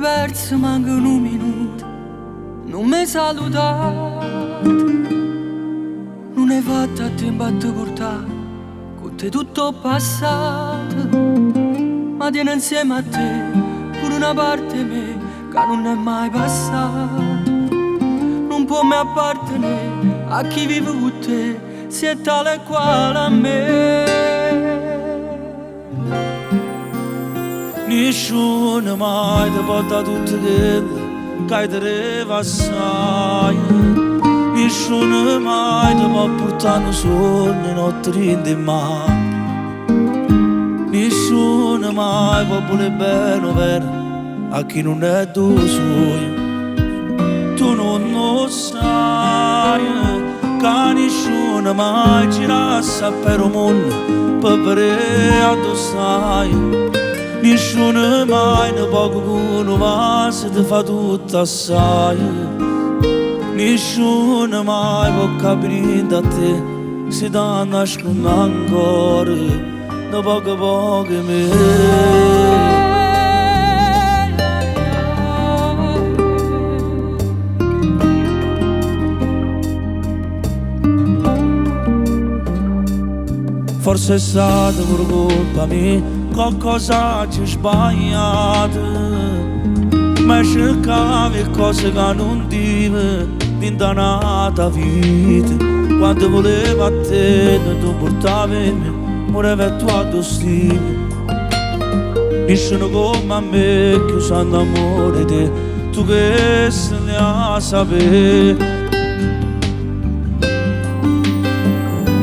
perso manca un minuto, non mi salutate, non hai fatto a tempo a te portare, con te tutto passato, ma tieni insieme a te pure una parte me che non è mai passata, non può mai appartenere a chi vive con te, sei tale e quale a me. Nessuno mai ti porta tutto quello che hai te assai. Nessuno mai ti può portare un sogno notte in mano. Nessuno mai può volere bene vero a chi non è tuo suo. Tu non lo sai, che nessuno mai gira per un mondo per vedere addossai. Nessuno mai ne poco uno va se ti fa tutto assai. Nessuno mai può capire da te se ti nascono ancora da poco me. Forse è stata per colpa mia qualcosa ci sbagliato, ma cercavi cose che non dive d'indanata vita. Quando volevo a te non ti portavi me, moreva tu addosso. Nessuno come a me che usando amore te, tu che se ne a sapere.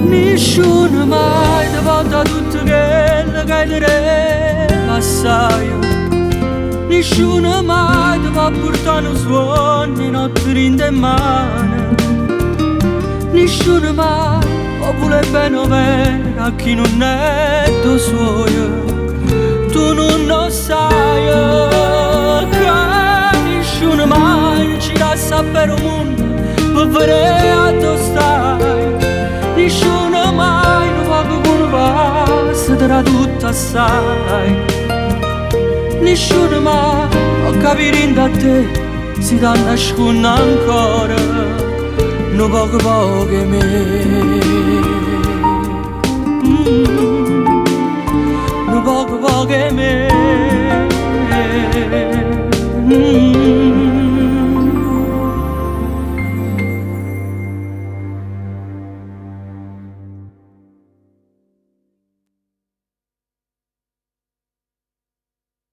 Nessuno mai ti porta tutto quello che hai te assai. Nessuno mai ti può portare un sogno notte in mano. Nessuno mai può volere bene bene a chi non è tuo suo. Tu non lo sai, che nessuno mai ci lascia per un mondo per vedere a dove stai. Nessuno mai non va come va, se darà tutto assai. Nessuno mai può capire da te, si dà nascono ancora, non poco me. Non poco me.